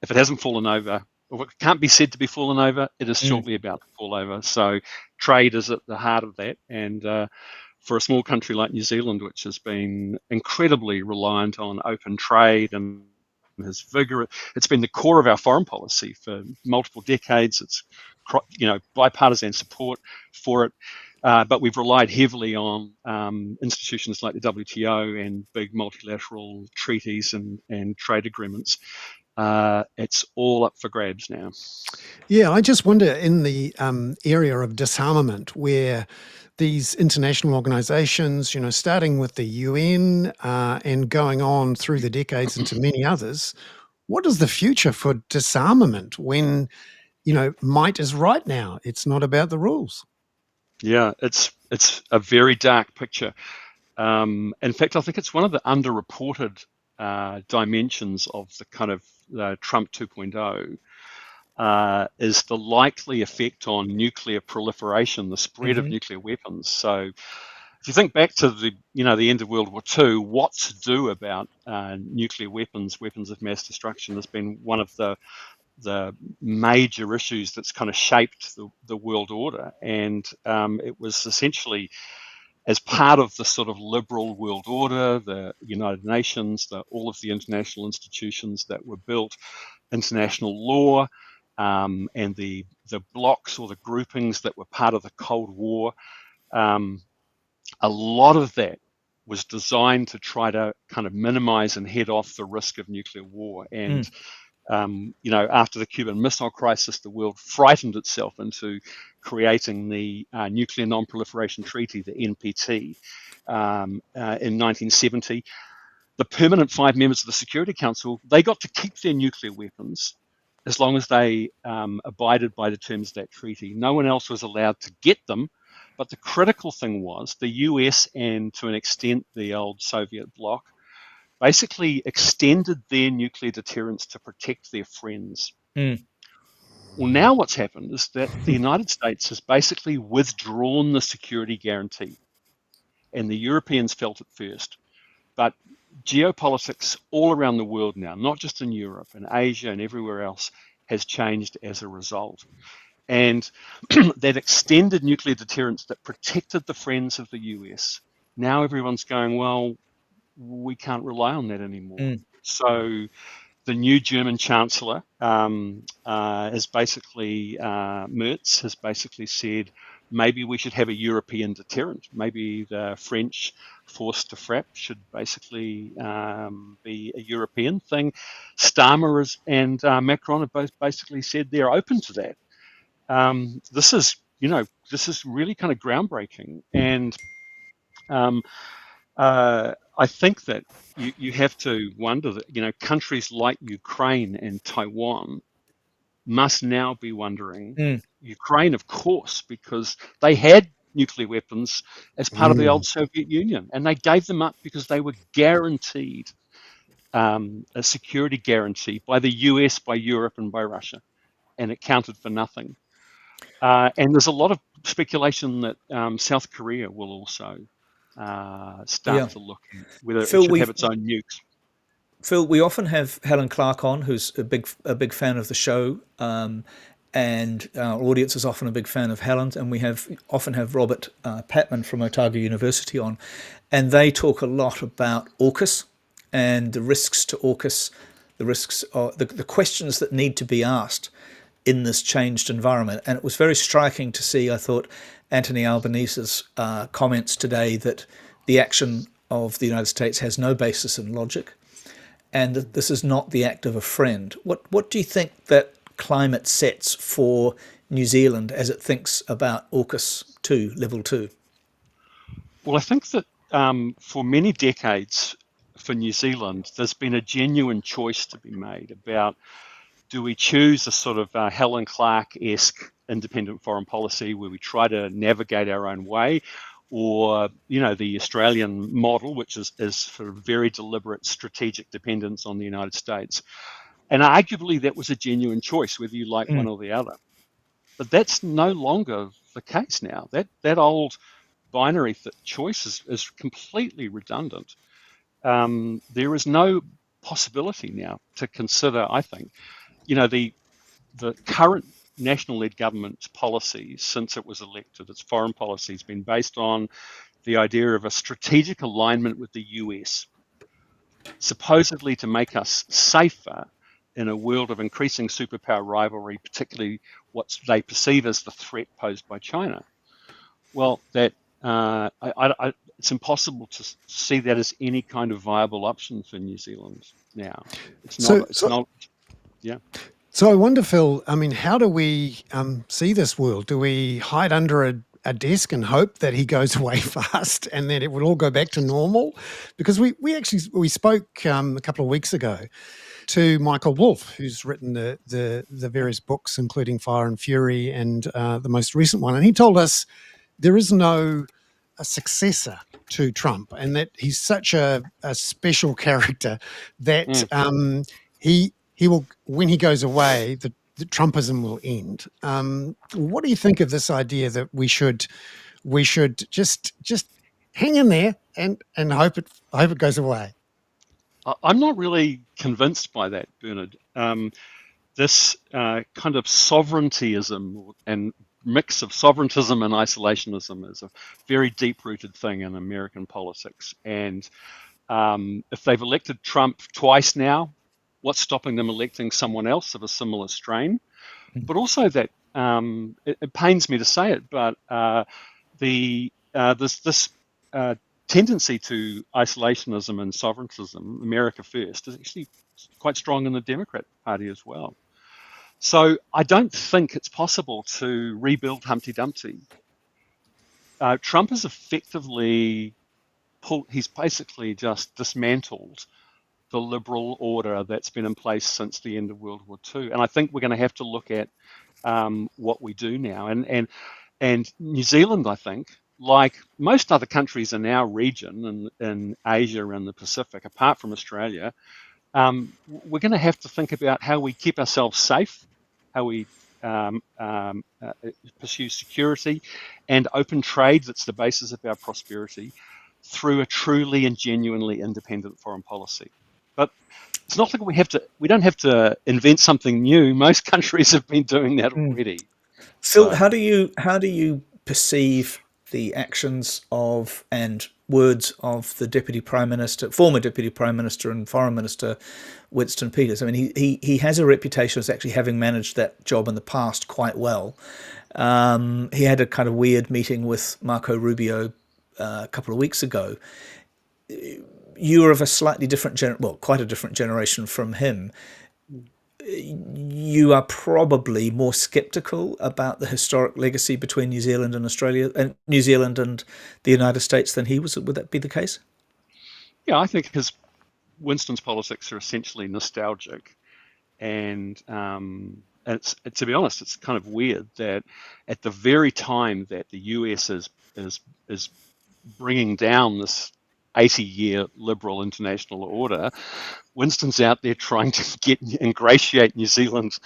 if it hasn't fallen over, or it can't be said to be fallen over, it is shortly about to fall over. So trade is at the heart of that. And for a small country like New Zealand, which has been incredibly reliant on open trade and has vigorous, it's been the core of our foreign policy for multiple decades. It's bipartisan support for it. But we've relied heavily on institutions like the WTO and big multilateral treaties and trade agreements. It's all up for grabs now. Yeah, I just wonder in the area of disarmament, where these international organizations, starting with the UN and going on through the decades into many others, what is the future for disarmament when, might is right now? It's not about the rules. Yeah, it's a very dark picture. In fact, I think it's one of the underreported dimensions of the kind of Trump 2.0 is the likely effect on nuclear proliferation, the spread of nuclear weapons. So if you think back to the end of World War II, what to do about nuclear weapons, weapons of mass destruction, has been one of the major issues that's kind of shaped the world order. And it was essentially as part of the sort of liberal world order, the United Nations, all of the international institutions that were built, international law, and the blocks or the groupings that were part of the Cold War, a lot of that was designed to try to kind of minimize and head off the risk of nuclear war. And after the Cuban Missile Crisis, the world frightened itself into creating the Nuclear Non-Proliferation Treaty, the NPT, in 1970. The permanent 5 members of the Security Council, they got to keep their nuclear weapons as long as they abided by the terms of that treaty. No one else was allowed to get them. But the critical thing was the US and, to an extent, the old Soviet bloc basically extended their nuclear deterrence to protect their friends. Well, now what's happened is that the United States has basically withdrawn the security guarantee, and the Europeans felt it first. But geopolitics all around the world now, not just in Europe and Asia and everywhere else, has changed as a result. And that extended nuclear deterrence that protected the friends of the US, now everyone's going, well, we can't rely on that anymore. So the new German Chancellor has basically, Merz has basically said, maybe we should have a European deterrent. Maybe the French force de frappe should basically be a European thing. Starmer and Macron have both basically said they're open to that. This is really kind of groundbreaking. And I think that you have to wonder that, countries like Ukraine and Taiwan must now be wondering, Ukraine, of course, because they had nuclear weapons as part of the old Soviet Union, and they gave them up because they were guaranteed a security guarantee by the US, by Europe, and by Russia, and it counted for nothing. And there's a lot of speculation that South Korea will also Yeah. start to look at whether it Phil, should have its own nukes. We often have Helen Clark on, who's a big fan of the show, and our audience is often a big fan of Helen. And we often have Robert Patman from Otago University on, and they talk a lot about AUKUS and the risks to AUKUS, the risks, the questions that need to be asked in this changed environment. And it was very striking to see, I thought, Anthony Albanese's comments today that the action of the United States has no basis in logic, and that this is not the act of a friend. What do you think that climate sets for New Zealand as it thinks about AUKUS 2, level 2? Well, I think that for many decades for New Zealand, there's been a genuine choice to be made about, do we choose a sort of Helen Clark-esque independent foreign policy where we try to navigate our own way, or the Australian model, which is sort of very deliberate strategic dependence on the United States. And arguably that was a genuine choice, whether you like one or the other. But that's no longer the case now. That old binary choice is completely redundant. There is no possibility now to consider, I think, the current national-led government's policies since it was elected, its foreign policy has been based on the idea of a strategic alignment with the US, supposedly to make us safer in a world of increasing superpower rivalry, particularly what they perceive as the threat posed by China. Well, that it's impossible to see that as any kind of viable option for New Zealand now. It's not. Yeah. So I wonder, Phil, I mean, how do we see this world? Do we hide under a desk and hope that he goes away fast and then it will all go back to normal? Because we spoke a couple of weeks ago to Michael Wolff, who's written the various books, including Fire and Fury and the most recent one. And he told us there is no a successor to Trump, and that he's such a special character that he will, when he goes away, the Trumpism will end. What do you think of this idea that we should just hang in there and hope it goes away? I'm not really convinced by that, Bernard. This kind of sovereigntyism and mix of sovereigntism and isolationism is a very deep-rooted thing in American politics. And if they've elected Trump twice now, what's stopping them electing someone else of a similar strain? But also that it pains me to say it, but this tendency to isolationism and sovereigntism, America first, is actually quite strong in the Democrat Party as well. So I don't think it's possible to rebuild Humpty Dumpty. Trump has effectively he's basically just dismantled the liberal order that's been in place since the end of World War II. And I think we're going to have to look at what we do now. And New Zealand, I think, like most other countries in our region, in Asia and the Pacific, apart from Australia, we're going to have to think about how we keep ourselves safe, how we pursue security and open trade that's the basis of our prosperity through a truly and genuinely independent foreign policy. But it's not like we don't have to invent something new. Most countries have been doing that already. Phil, how do you perceive the actions of and words of the former Deputy Prime Minister and Foreign Minister Winston Peters? I mean, he has a reputation as actually having managed that job in the past quite well. He had a kind of weird meeting with Marco Rubio a couple of weeks ago. You are of a slightly different quite a different generation from him. You are probably more skeptical about the historic legacy between New Zealand and Australia, and New Zealand and the United States than he was. Would that be the case? Yeah, I think Winston's politics are essentially nostalgic, and to be honest, it's kind of weird that at the very time that the US is bringing down this 80-year liberal international order, Winston's out there trying to ingratiate New Zealand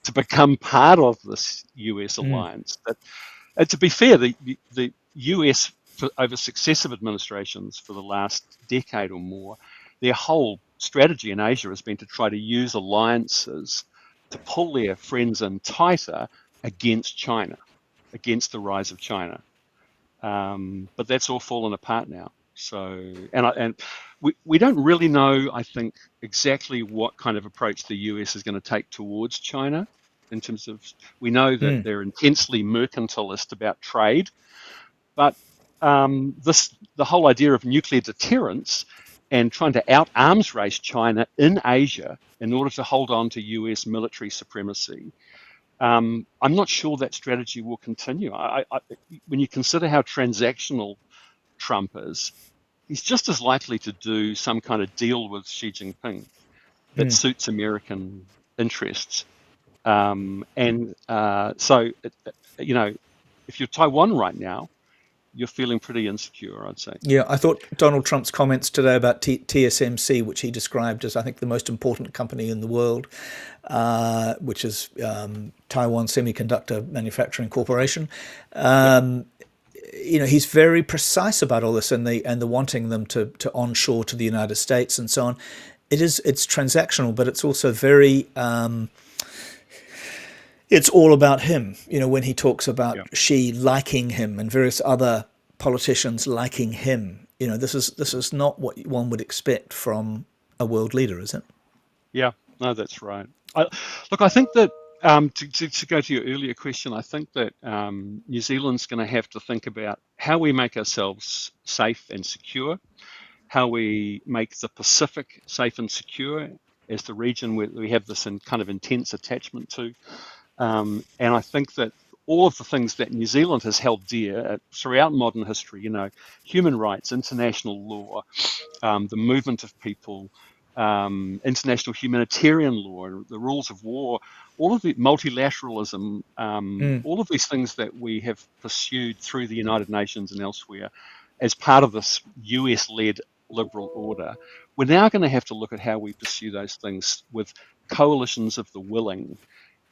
to become part of this US alliance. And to be fair, the US over successive administrations for the last decade or more, their whole strategy in Asia has been to try to use alliances to pull their friends in tighter against China, against the rise of China. But that's all fallen apart now. So, and we don't really know, I think, exactly what kind of approach the US is going to take towards China. In terms of, we know that they're intensely mercantilist about trade, but the whole idea of nuclear deterrence and trying to out arms race China in Asia in order to hold on to US military supremacy, I'm not sure that strategy will continue. When you consider how transactional Trump is, he's just as likely to do some kind of deal with Xi Jinping that suits American interests. So, if you're Taiwan right now, you're feeling pretty insecure, I'd say. Yeah, I thought Donald Trump's comments today about TSMC, which he described as, I think, the most important company in the world, which is Taiwan Semiconductor Manufacturing Corporation. He's very precise about all this and the wanting them to onshore to the United States and so on. It's transactional, but it's also very. It's all about him. When he talks about Xi liking him and various other politicians liking him, this is not what one would expect from a world leader, is it? Yeah, no, that's right. I think that to go to your earlier question, I think that New Zealand's going to have to think about how we make ourselves safe and secure, how we make the Pacific safe and secure as the region where we have this kind of intense attachment to. And I think that all of the things that New Zealand has held dear throughout modern history, human rights, international law, the movement of people, international humanitarian law, the rules of war, all of the multilateralism, all of these things that we have pursued through the United Nations and elsewhere as part of this US-led liberal order, we're now going to have to look at how we pursue those things with coalitions of the willing.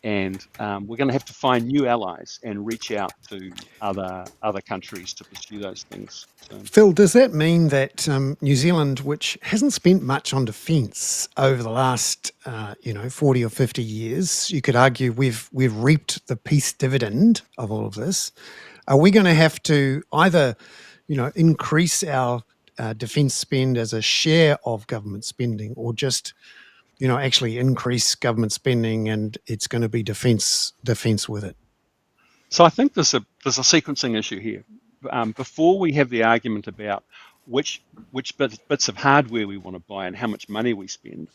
And we're going to have to find new allies and reach out to other countries to pursue those things. So. Phil, does that mean that New Zealand, which hasn't spent much on defence over the last 40 or 50 years, you could argue we've reaped the peace dividend of all of this? Are we going to have to either increase our defence spend as a share of government spending, or just actually increase government spending and it's going to be defence with it? So I think there's a sequencing issue here. Before we have the argument about which bits of hardware we want to buy and how much money we spend,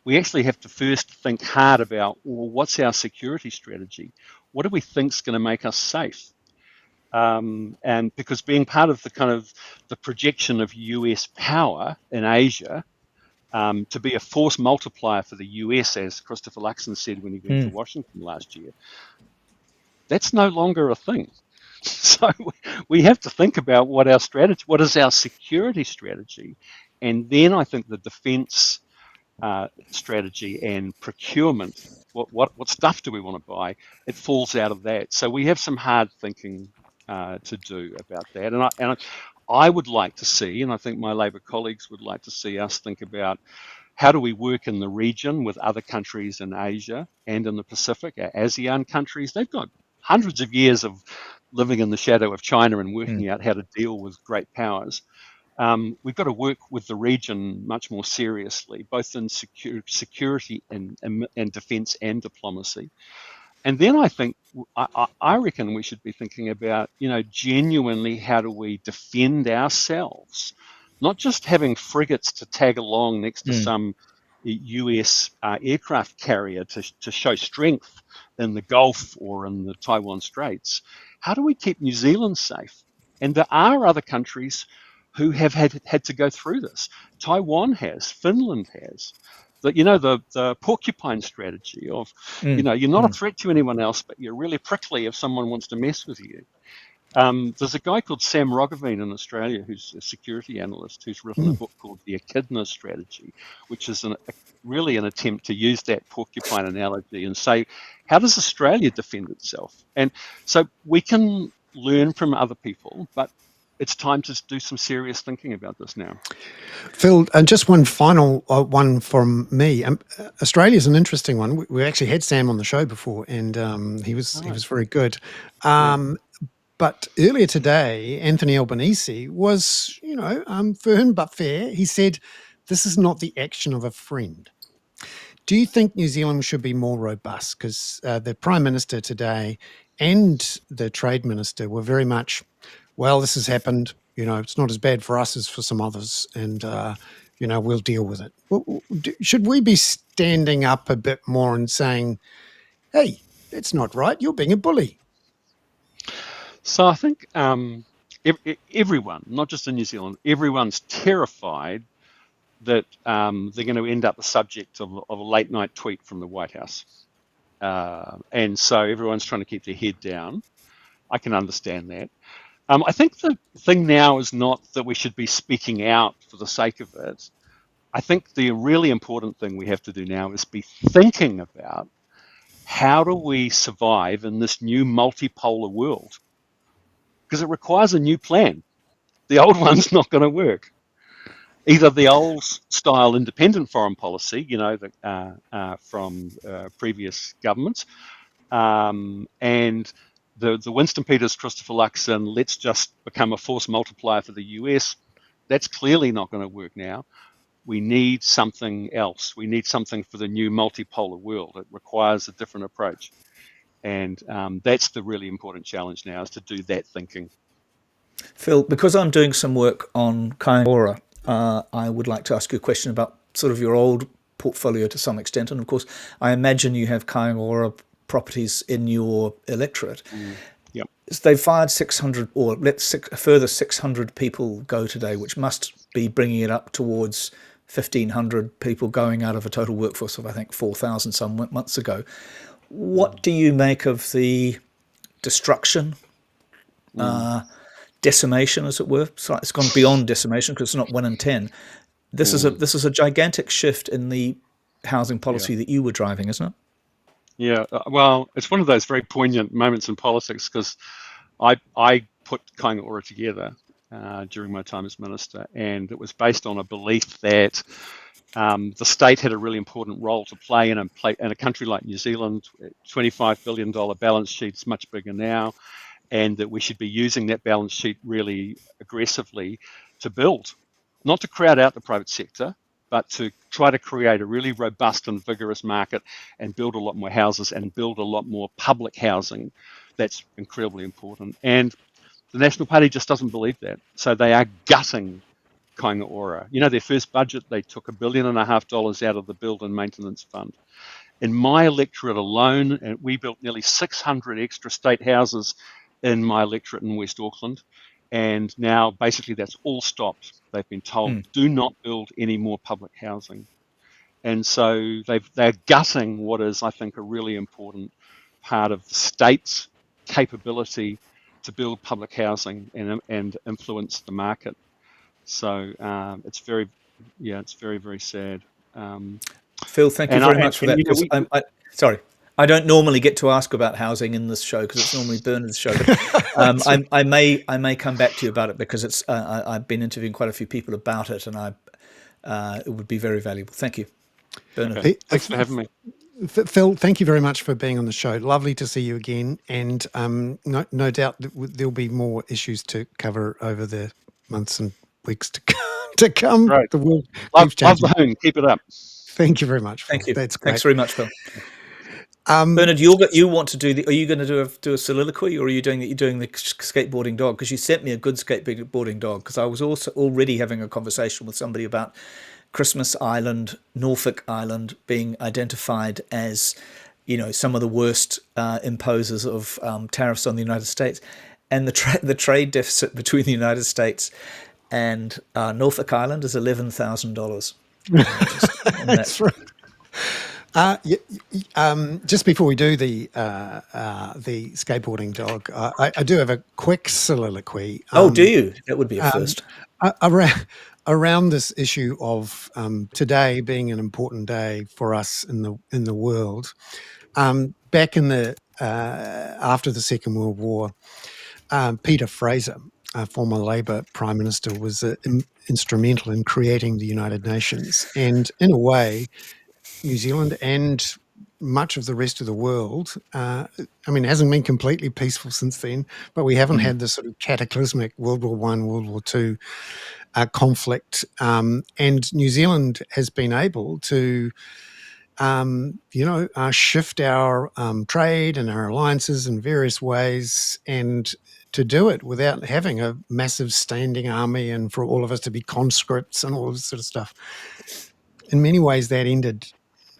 we actually have to first think hard about, well, what's our security strategy? What do we think is going to make us safe? And because being part of the projection of US power in Asia, to be a force multiplier for the US, as Christopher Luxon said when he went to Washington last year, that's no longer a thing. So we have to think about what is our security strategy, and then I think the defence strategy and procurement. What stuff do we want to buy? It falls out of that. So we have some hard thinking to do about that, and I would like to see, and I think my Labor colleagues would like to see us think about how do we work in the region with other countries in Asia and in the Pacific, our ASEAN countries. They've got hundreds of years of living in the shadow of China and working out how to deal with great powers. We've got to work with the region much more seriously, both in security and defence and diplomacy. And then I reckon we should be thinking about, genuinely how do we defend ourselves, not just having frigates to tag along next to some US aircraft carrier to show strength in the Gulf or in the Taiwan Straits. How do we keep New Zealand safe? And there are other countries who have had to go through this. Taiwan has, Finland has. The porcupine strategy of, you're not a threat to anyone else, but you're really prickly if someone wants to mess with you. There's a guy called Sam Roggeveen in Australia who's a security analyst who's written a book called The Echidna Strategy, which is really an attempt to use that porcupine analogy and say, how does Australia defend itself? And so we can learn from other people, but it's time to do some serious thinking about this now. Phil, and just one final one from me. Australia's an interesting one. We actually had Sam on the show before, and he was very good. But earlier today, Anthony Albanese was, firm but fair. He said, "This is not the action of a friend." Do you think New Zealand should be more robust? Because the Prime Minister today and the Trade Minister were very much, well, this has happened. It's not as bad for us as for some others, and we'll deal with it. Should we be standing up a bit more and saying, "Hey, that's not right. You're being a bully"? So I think everyone, not just in New Zealand, everyone's terrified that they're going to end up the subject of a late night tweet from the White House. And so everyone's trying to keep their head down. I can understand that. I think the thing now is not that we should be speaking out for the sake of it. I think the really important thing we have to do now is be thinking about how do we survive in this new multipolar world? Because it requires a new plan. The old one's not going to work. Either the old style independent foreign policy, from previous governments, and the Winston Peters, Christopher Luxon, let's just become a force multiplier for the US, that's clearly not going to work now. We need something else. We need something for the new multipolar world. It requires a different approach. And that's the really important challenge now, is to do that thinking. Phil, because I'm doing some work on Kaingora, I would like to ask you a question about sort of your old portfolio to some extent. And of course, I imagine you have Kaingora properties in your electorate. Yep. They fired 600, or a further 600 people go today, which must be bringing it up towards 1,500 people going out of a total workforce of, I think, 4,000 some months ago. What do you make of the destruction, decimation, as it were? So it's gone beyond decimation because it's not 1 in 10. This is a gigantic shift in the housing policy that you were driving, isn't it? Yeah, well, it's one of those very poignant moments in politics, because I put Kaingora together during my time as minister, and it was based on a belief that the state had a really important role to play in a country like New Zealand. $25 billion balance sheet's much bigger now, and that we should be using that balance sheet really aggressively to build, not to crowd out the private sector, but to try to create a really robust and vigorous market and build a lot more houses and build a lot more public housing. That's incredibly important. And the National Party just doesn't believe that. So they are gutting Kaingora. Their first budget, they took $1.5 billion out of the Build and Maintenance Fund. In my electorate alone, and we built nearly 600 extra state houses in my electorate in West Auckland. And now basically that's all stopped. They've been told, do not build any more public housing. And so they're gutting what is, I think, a really important part of the state's capability to build public housing and influence the market. So it's very, very sad. Phil, thank you very much for that. Sorry. I don't normally get to ask about housing in this show because it's normally Bernard's show. But I may come back to you about it because it's I've been interviewing quite a few people about it, and it would be very valuable. Thank you, Bernard. Okay. Thanks for having me. Phil, thank you very much for being on the show. Lovely to see you again, and no doubt that there'll be more issues to cover over the months and weeks to come. Right. The world love the Hoon. Keep it up. Thank you very much, Phil. Thank you. That's great. Thanks very much, Phil. Bernard, you want to do are you going to do a soliloquy, or are you doing the skateboarding dog? Because you sent me a good skateboarding dog. Because I was also already having a conversation with somebody about Christmas Island, Norfolk Island being identified as, some of the worst imposers of tariffs on the United States, and the trade deficit between the United States and Norfolk Island is $11,000. That's right. Just before we do the skateboarding dog, I do have a quick soliloquy. Do you? That would be a first. Around this issue of today being an important day for us in the world. Back in the after the Second World War, Peter Fraser former Labour Prime Minister, was instrumental in creating the United Nations. And in a way, New Zealand and much of the rest of the world, I mean, it hasn't been completely peaceful since then, but we haven't had this sort of cataclysmic World War I, World War II conflict. And New Zealand has been able to shift our trade and our alliances in various ways, and to do it without having a massive standing army and for all of us to be conscripts and all this sort of stuff. In many ways, that ended.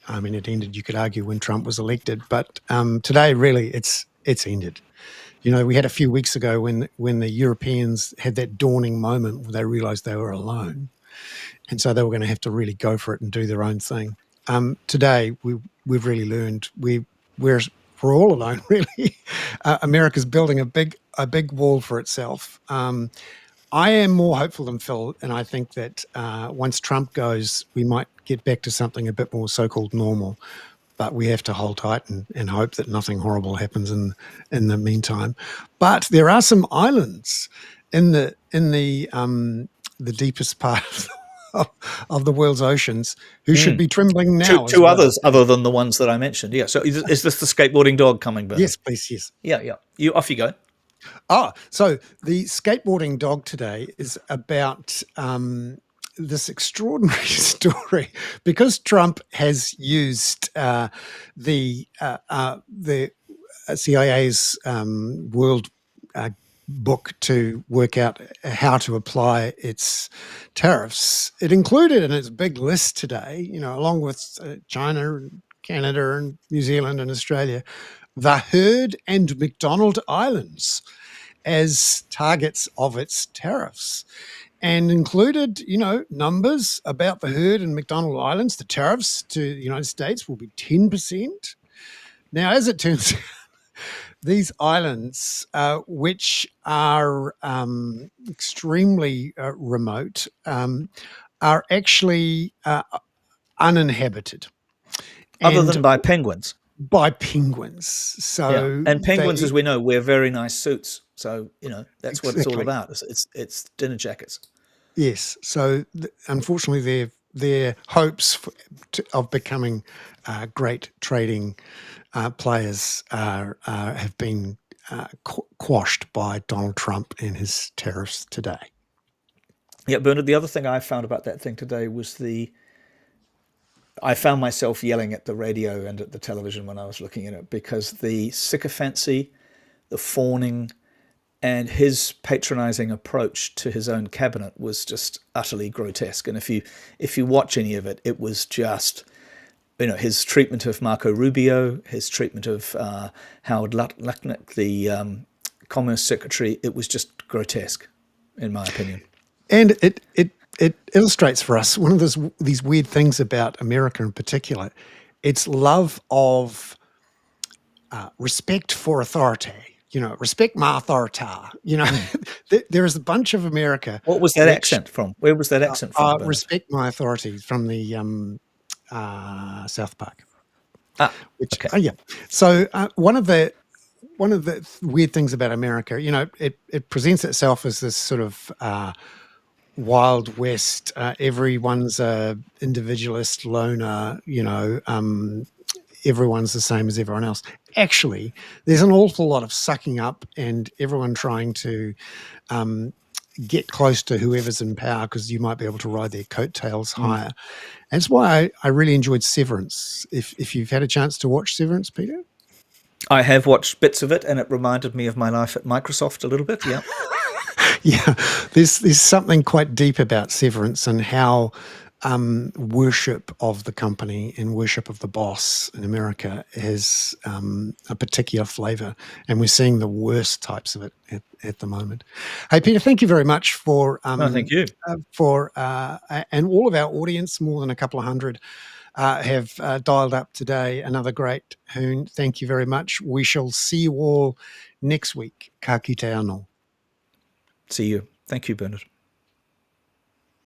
I mean, it ended, you could argue, when Trump was elected, but today, really, it's ended. You know, we had a few weeks ago when the Europeans had that dawning moment where they realised they were alone, and so they were going to have to really go for it and do their own thing. Today, we've really learned we're all alone. Really, America's building a big wall for itself. I am more hopeful than Phil, and I think that once Trump goes, we might get back to something a bit more so-called normal. But we have to hold tight and hope that nothing horrible happens in the meantime. But there are some islands in the deepest part of the world's oceans who should be trembling now. Two others other than the ones that I mentioned. Yeah. So is this the skateboarding dog coming, Bernard? Yes, please. Yes. Yeah. Off you go. So the skateboarding dog today is about this extraordinary story, because Trump has used the CIA's world book to work out how to apply its tariffs. It included in its big list today, you know, along with China and Canada and New Zealand and Australia, the Heard and McDonald Islands as targets of its tariffs, and included, you know, numbers about the Heard and McDonald Islands. The tariffs to the United States will be 10%. Now, as it turns out, these islands, which are extremely remote, are actually uninhabited. Other than by penguins. By penguins. So and penguins, as we know, wear very nice suits. So, you know, that's what it's all about. It's dinner jackets. Yes. So unfortunately, their hopes of becoming great trading players have been quashed by Donald Trump and his tariffs today. Yeah, Bernard, the other thing I found about that thing today was I found myself yelling at the radio and at the television when I was looking at it, because the sycophancy, the fawning, and his patronizing approach to his own cabinet was just utterly grotesque. And if you watch any of it, it was just, you know, his treatment of Marco Rubio, his treatment of Howard Lutnick, the Commerce Secretary, it was just grotesque, in my opinion. And it illustrates for us one of these weird things about America in particular. Its love of respect for authority. You know, respect my authority. You know, there is a bunch of America. What was that accent from? Where was that accent from? Respect my authority, from the South Park. Okay. Yeah. So one of the weird things about America, you know, it presents itself as this sort of Wild West. Everyone's a individualist loner. You know, everyone's the same as everyone else. Actually, there's an awful lot of sucking up and everyone trying to get close to whoever's in power, because you might be able to ride their coattails higher. That's why I really enjoyed Severance. If you've had a chance to watch Severance, Peter? I have watched bits of it, and it reminded me of my life at Microsoft a little bit, yeah. Yeah, there's something quite deep about Severance and how worship of the company and worship of the boss in America has a particular flavour, and we're seeing the worst types of it at the moment. Hey, Peter, thank you very much for thank you and all of our audience, more than a couple of hundred, have dialed up today. Another great Hoon. Thank you very much. We shall see you all next week. Ka kite anō. See you. Thank you, Bernard.